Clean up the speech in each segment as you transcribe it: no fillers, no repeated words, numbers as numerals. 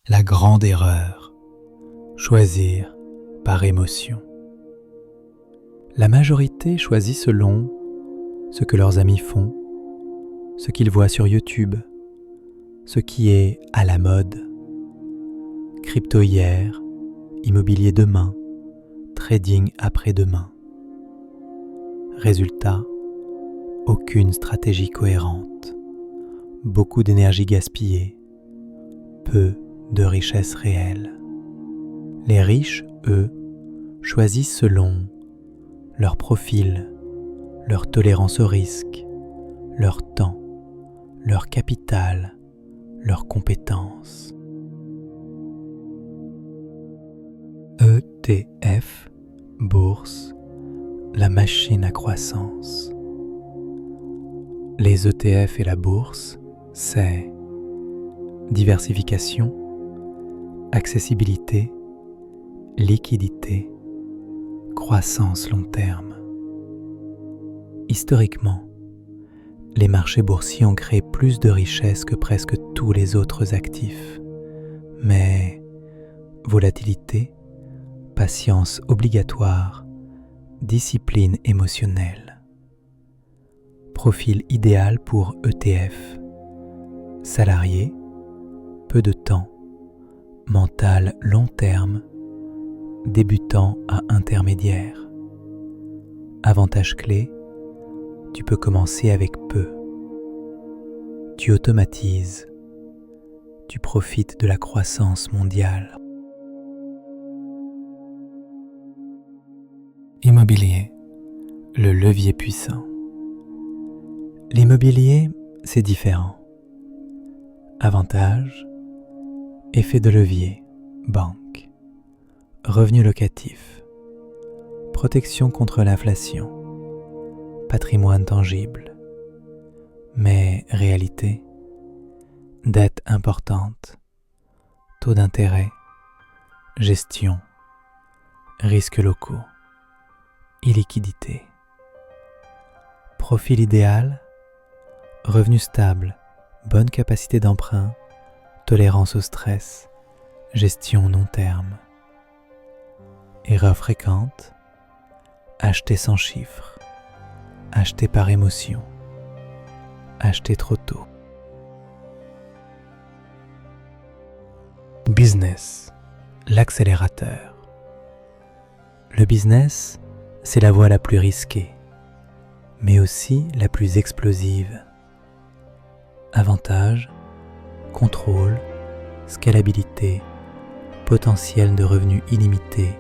La grande erreur, choisir par émotion. La majorité choisit selon ce que leurs amis font, ce qu'ils voient sur YouTube, ce qui est à la mode. Crypto hier, immobilier demain, trading après-demain. Résultat, aucune stratégie cohérente, beaucoup d'énergie gaspillée, peu de richesse réelle. Les riches, eux, choisissent selon leur profil, leur tolérance au risque, leur temps, leur capital, leurs compétences. ETF, bourse, la machine à croissance. Les ETF et la bourse, c'est diversification, accessibilité, liquidité, croissance long terme. Historiquement, les marchés boursiers ont créé plus de richesses que presque tous les autres actifs. Mais volatilité, patience obligatoire, discipline émotionnelle. Profil idéal pour ETF. Salarié, peu de temps, mental long terme, débutant à intermédiaire. Avantage clé, tu peux commencer avec peu. Tu automatises. Tu profites de la croissance mondiale. Immobilier, le levier puissant. L'immobilier, c'est différent. Avantage, effet de levier, banque. Revenu locatif, protection contre l'inflation, patrimoine tangible. Mais réalité, dette importante, taux d'intérêt, gestion, risques locaux, illiquidité. Profil idéal, revenu stable, bonne capacité d'emprunt, tolérance au stress, gestion long terme. Erreur fréquente, acheter sans chiffre, acheter par émotion, acheter trop tôt. Business, l'accélérateur. Le business, c'est la voie la plus risquée, mais aussi la plus explosive. Avantages, contrôle, scalabilité, potentiel de revenus illimité,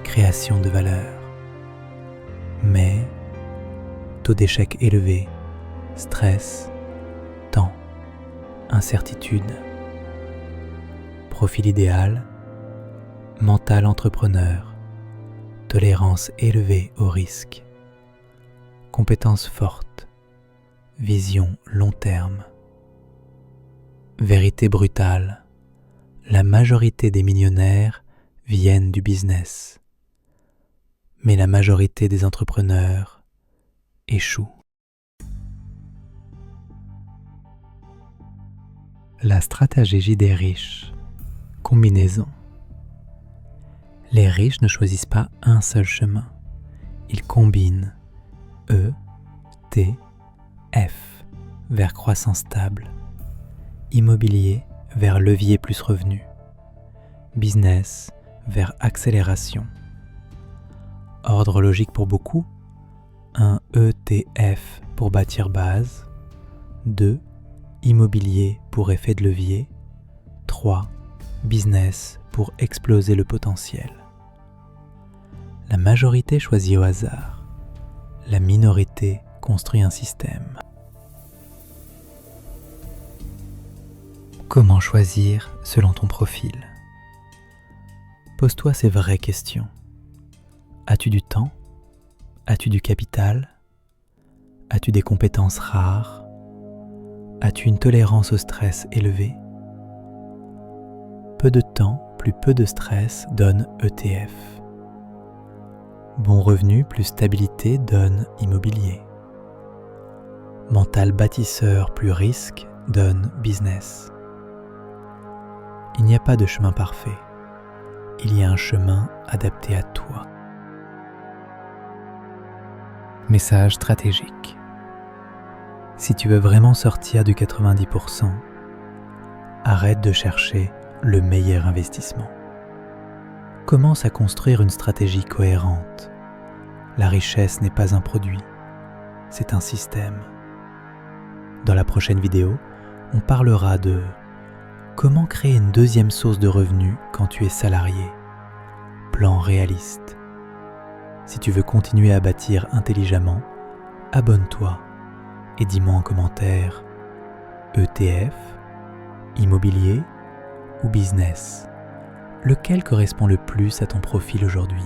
création de valeur. Mais taux d'échec élevé, stress, temps, incertitude. Profil idéal, mental entrepreneur, tolérance élevée au risque, compétences fortes, vision long terme. Vérité brutale, la majorité des millionnaires viennent du business, mais la majorité des entrepreneurs échouent. La stratégie des riches, combinaison. Les riches ne choisissent pas un seul chemin, ils combinent E, T, F vers croissance stable, immobilier vers levier plus revenu, business vers accélération. Ordre logique pour beaucoup, 1 ETF pour bâtir base, 2 immobilier pour effet de levier, 3 business pour exploser le potentiel. La majorité choisit au hasard, la minorité construit un système. Comment choisir selon ton profil ? Pose-toi ces vraies questions. As-tu du temps ? As-tu du capital ? As-tu des compétences rares ? As-tu une tolérance au stress élevée ? Peu de temps plus peu de stress donne ETF. Bon revenu plus stabilité donne immobilier. Mental bâtisseur plus risque donne business. Il n'y a pas de chemin parfait. Il y a un chemin adapté à toi. Message stratégique. Si tu veux vraiment sortir du 90%, arrête de chercher le meilleur investissement. Commence à construire une stratégie cohérente. La richesse n'est pas un produit, c'est un système. Dans la prochaine vidéo, on parlera de comment créer une deuxième source de revenus quand tu es salarié. Plan réaliste. Si tu veux continuer à bâtir intelligemment, abonne-toi et dis-moi en commentaire ETF, immobilier ou business. Lequel correspond le plus à ton profil aujourd'hui ?